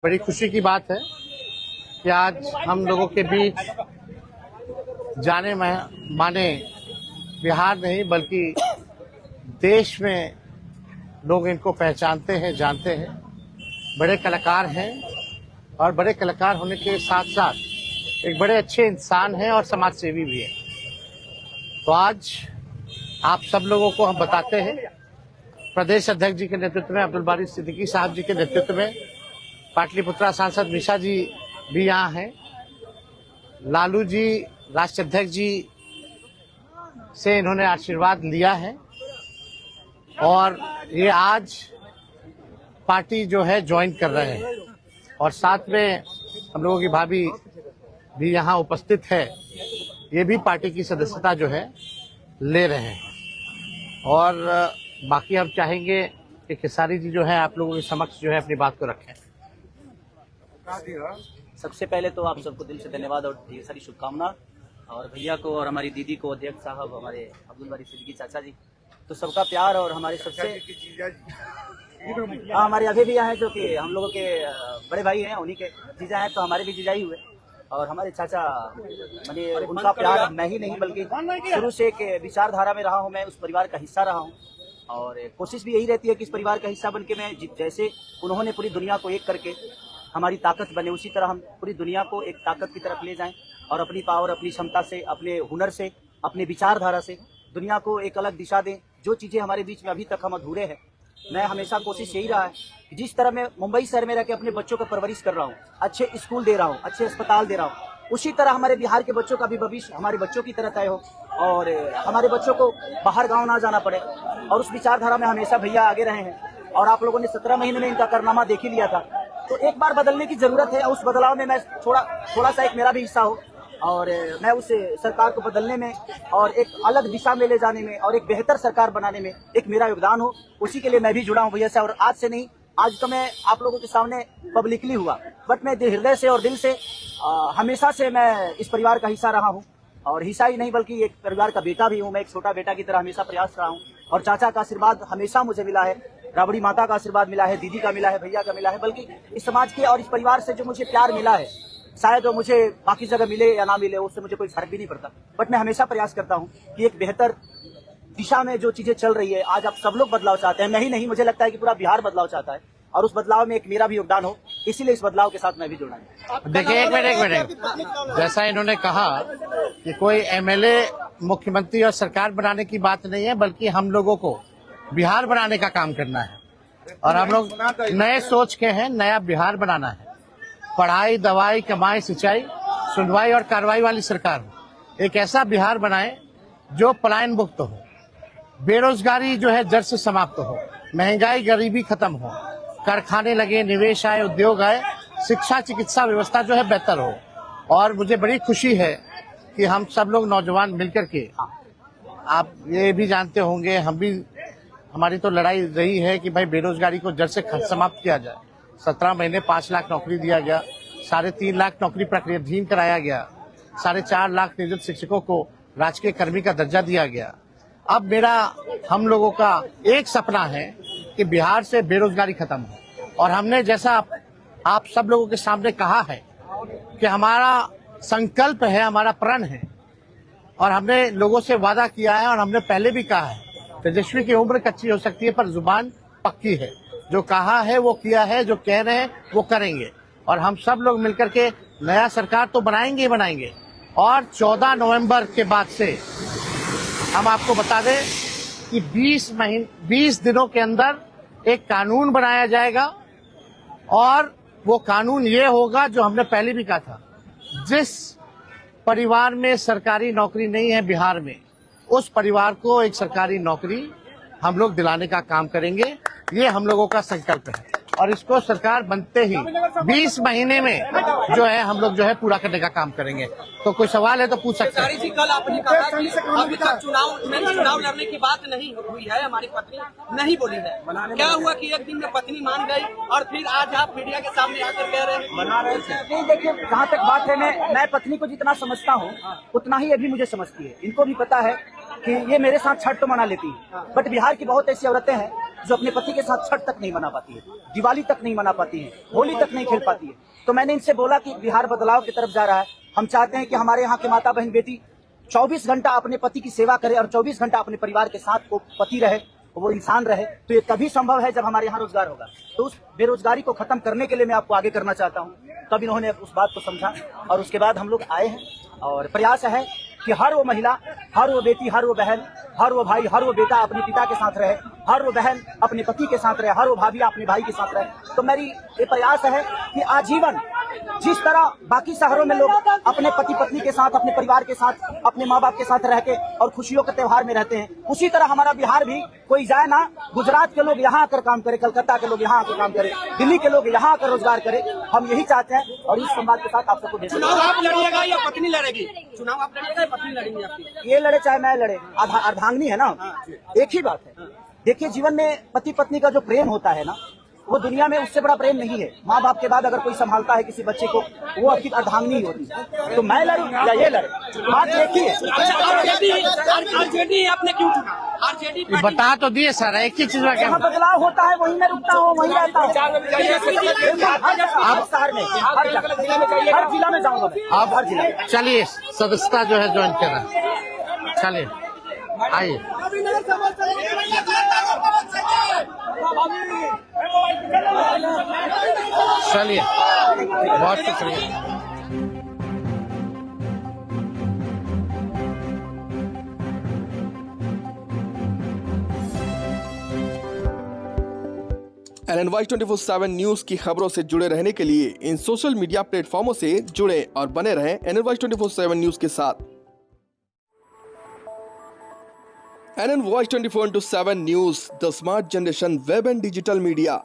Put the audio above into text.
बड़ी खुशी की बात है कि आज हम लोगों के बीच जाने माने बिहार नहीं बल्कि देश में लोग इनको पहचानते हैं, जानते हैं। बड़े कलाकार हैं और बड़े कलाकार होने के साथ साथ एक बड़े अच्छे इंसान हैं और समाज सेवी भी हैं। तो आज आप सब लोगों को हम बताते हैं, प्रदेश अध्यक्ष जी के नेतृत्व में, अब्दुल बारी सिद्दीकी साहब जी के नेतृत्व में, पाटलिपुत्रा सांसद मिशा जी भी यहाँ हैं, लालू जी राष्ट्रीय अध्यक्ष जी से इन्होंने आशीर्वाद लिया है और ये आज पार्टी जो है ज्वाइन कर रहे हैं और साथ में हम लोगों की भाभी भी यहाँ उपस्थित है। ये भी पार्टी की सदस्यता जो है ले रहे हैं और बाकी हम चाहेंगे कि खेसारी जी जो है आप लोगों के समक्ष जो है अपनी बात को रखें। सबसे पहले तो आप सबको दिल से धन्यवाद और ढेर सारी शुभकामना, और भैया को और हमारी दीदी को, अध्यक्ष साहब, हमारे अब्दुल बारी सिद्दीकी चाचा जी, तो सबका प्यार और हमारे सबसे हमारे अभी भी यहाँ है जो कि हम लोगों के बड़े भाई हैं, उन्हीं के जीजा हैं, तो हमारे भी जीजा ही हुए। और हमारे चाचा मैंने उनका प्यार मैं ही नहीं बल्कि शुरू से एक विचारधारा में रहा हूँ, मैं उस परिवार का हिस्सा रहा हूँ और कोशिश भी यही रहती है कि इस परिवार का हिस्सा बनके मैं जैसे उन्होंने पूरी दुनिया को एक करके हमारी ताकत बने, उसी तरह हम पूरी दुनिया को एक ताकत की तरफ ले जाएं और अपनी पावर, अपनी क्षमता से, अपने हुनर से, अपने विचारधारा से दुनिया को एक अलग दिशा दें। जो चीज़ें हमारे बीच में अभी तक हम अधूरे हैं, मैं हमेशा कोशिश यही रहा है कि जिस तरह मैं मुंबई शहर में रह के अपने बच्चों का परवरिश कर रहा हूँ, अच्छे स्कूल दे रहा हूँ, अच्छे अस्पताल दे रहा हूँ, उसी तरह हमारे बिहार के बच्चों का भी भविष्य हमारे बच्चों की तरह तय हो और हमारे बच्चों को बाहर गाँव ना जाना पड़े। और उस विचारधारा में हमेशा भैया आगे रहे हैं और आप लोगों ने 17 महीने में इनका कारनामा देख ही लिया था। तो एक बार बदलने की जरूरत है, उस बदलाव में मैं थोड़ा सा एक मेरा भी हिस्सा हो और मैं उस सरकार को बदलने में और एक अलग दिशा में ले जाने में और एक बेहतर सरकार बनाने में एक मेरा योगदान हो, उसी के लिए मैं भी जुड़ा हूँ भैया से। और आज से नहीं, आज तो मैं आप लोगों के सामने पब्लिकली हुआ, बट मैं हृदय से और दिल से हमेशा से मैं इस परिवार का हिस्सा रहा हूँ और हिस्सा ही नहीं बल्कि एक परिवार का बेटा भी हूँ। मैं एक छोटा बेटा की तरह हमेशा प्रयास रहा हूँ और चाचा का आशीर्वाद हमेशा मुझे मिला है, राबड़ी माता का आशीर्वाद मिला है, दीदी का मिला है, भैया का मिला है, बल्कि इस समाज के और इस परिवार से जो मुझे प्यार मिला है, शायद वो मुझे बाकी जगह मिले या ना मिले, उससे मुझे कोई फर्क भी नहीं पड़ता। बट मैं हमेशा प्रयास करता हूँ कि एक बेहतर दिशा में जो चीजें चल रही है, आज आप सब लोग बदलाव चाहते हैं, मैं ही नहीं, मुझे लगता है कि पूरा बिहार बदलाव चाहता है और उस बदलाव में एक मेरा भी योगदान हो, इसीलिए इस बदलाव के साथ मैं भी जुड़ा हूँ। देखिए एक मिनट, जैसा इन्होंने कहा कि कोई एमएलए मुख्यमंत्री और सरकार बनाने की बात नहीं है, बल्कि हम लोगों को बिहार बनाने का काम करना है और हम लोग नए सोच के हैं, नया बिहार बनाना है। पढ़ाई, दवाई, कमाई, सिंचाई, सुनवाई और कार्रवाई वाली सरकार हो। एक ऐसा बिहार बनाए जो पलायन मुक्त हो, बेरोजगारी जो है जड़ से समाप्त हो, महंगाई गरीबी खत्म हो, कारखाने लगे, निवेश आए, उद्योग आए, शिक्षा चिकित्सा व्यवस्था जो है बेहतर हो। और मुझे बड़ी खुशी है कि हम सब लोग नौजवान मिलकर के, आप ये भी जानते होंगे, हम भी, हमारी तो लड़ाई रही है कि भाई बेरोजगारी को जड़ से समाप्त किया जाए। 17 महीने 5 लाख नौकरी दिया गया, 3.5 लाख नौकरी प्रक्रियाधीन कराया गया, 4.5 लाख नियोजित शिक्षकों को राजकीय कर्मी का दर्जा दिया गया। अब मेरा, हम लोगों का एक सपना है कि बिहार से बेरोजगारी खत्म हो और हमने, जैसा आप सब लोगों के सामने कहा है कि हमारा संकल्प है, हमारा प्रण है और हमने लोगों से वादा किया है और हमने पहले भी कहा है, तेजस्वी की उम्र कच्ची हो सकती है पर जुबान पक्की है। जो कहा है वो किया है, जो कह रहे हैं वो करेंगे और हम सब लोग मिलकर के नया सरकार तो बनाएंगे ही बनाएंगे। और 14 नवंबर के बाद से हम आपको बता दें कि 20 दिनों के अंदर एक कानून बनाया जाएगा और वो कानून ये होगा जो हमने पहले भी कहा था, जिस परिवार में सरकारी नौकरी नहीं है बिहार में, उस परिवार को एक सरकारी नौकरी हम लोग दिलाने का काम करेंगे। ये हम लोगों का संकल्प है और इसको सरकार बनते ही 20 महीने में जो है हम लोग जो है पूरा करने का काम करेंगे। तो कोई सवाल है तो पूछ सकते हैं। जी, कल आपने कहा कि अभी तक चुनाव लड़ने की बात नहीं हुई है, हमारी पत्नी नहीं बोली है, क्या हुआ कि एक दिन में पत्नी मान गई और फिर आज आप मीडिया के सामने आकर कह रहे हैं बना रहे थे? देखिए, जहाँ तक बात है, मैं पत्नी को जितना समझता हूँ उतना ही अभी मुझे समझती है। इनको भी पता है कि ये मेरे साथ छठ तो मना लेती है, बट बिहार की बहुत ऐसी औरतें हैं जो अपने पति के साथ छठ तक नहीं मना पाती है, दिवाली तक नहीं मना पाती है, होली तक नहीं खेल पाती है। तो मैंने इनसे बोला कि बिहार बदलाव की तरफ जा रहा है, हम चाहते हैं कि हमारे यहाँ के माता बहन बेटी 24 घंटा अपने पति की सेवा करे और 24 घंटा अपने परिवार के साथ वो पति रहे, वो इंसान रहे। तो ये तभी संभव है जब हमारे यहाँ रोजगार होगा। तो उस बेरोजगारी को खत्म करने के लिए मैं आपको आगे करना चाहता हूँ। तब इन्होंने उस बात को समझा और उसके बाद हम लोग आए हैं और प्रयास है कि हर वो महिला, हर वो बेटी, हर वो बहन, हर वो भाई, हर वो बेटा अपने पिता के साथ रहे, हर वो बहन अपने पति के साथ रहे, हर वो भाभी अपने भाई के साथ रहे। तो मेरी ये प्रयास है कि आजीवन जिस तरह बाकी शहरों में लोग अपने पति पत्नी के साथ, अपने परिवार के साथ, अपने माँ बाप के साथ रह के और खुशियों के त्योहार में रहते हैं, उसी तरह हमारा बिहार भी कोई जाए ना, गुजरात के लोग यहाँ आकर काम करे, कलकत्ता के लोग यहाँ आकर काम करे, दिल्ली के लोग यहाँ आकर रोजगार करे। हम यही चाहते हैं और इस संवाद के साथ आप सबको भेज। चुनाव आप लड़िएगा या पत्नी लड़ेगी? चुनाव आप लड़िएगा या पत्नी लड़ेंगे आपकी? ये लड़े चाहे मैं लड़े, अर्धांगिनी है ना, एक ही बात है। देखिए, जीवन में पति पत्नी का जो प्रेम होता है ना, वो दुनिया में उससे बड़ा प्रेम नहीं है। माँ बाप के बाद अगर कोई संभालता है किसी बच्चे को, वो आपकी अर्धांगिनी होती है। तो मैं लड़ूं या ये लड़े, बात एक ही है। आरजेडी आपने क्यों चुना? आरजेडी ये बता तो दिए सर, एक ही चीज में क्या जहाँ बदलाव होता है वहीं मैं रुकता हूँ, वहीं रहता हूँ। आप शहर में, हर जिला में जाऊँगा मैं। आप हर जिला। चलिए, सदस्यता जो है ज्वाइन करना, चलिए आइए। चलिए, बहुत शुक्रिया। NNY 24/7 न्यूज की खबरों से जुड़े रहने के लिए इन सोशल मीडिया प्लेटफॉर्मों से जुड़े और बने रहें NNY 24/7 न्यूज के साथ। NNY 24/7 news, the smart generation web and digital media.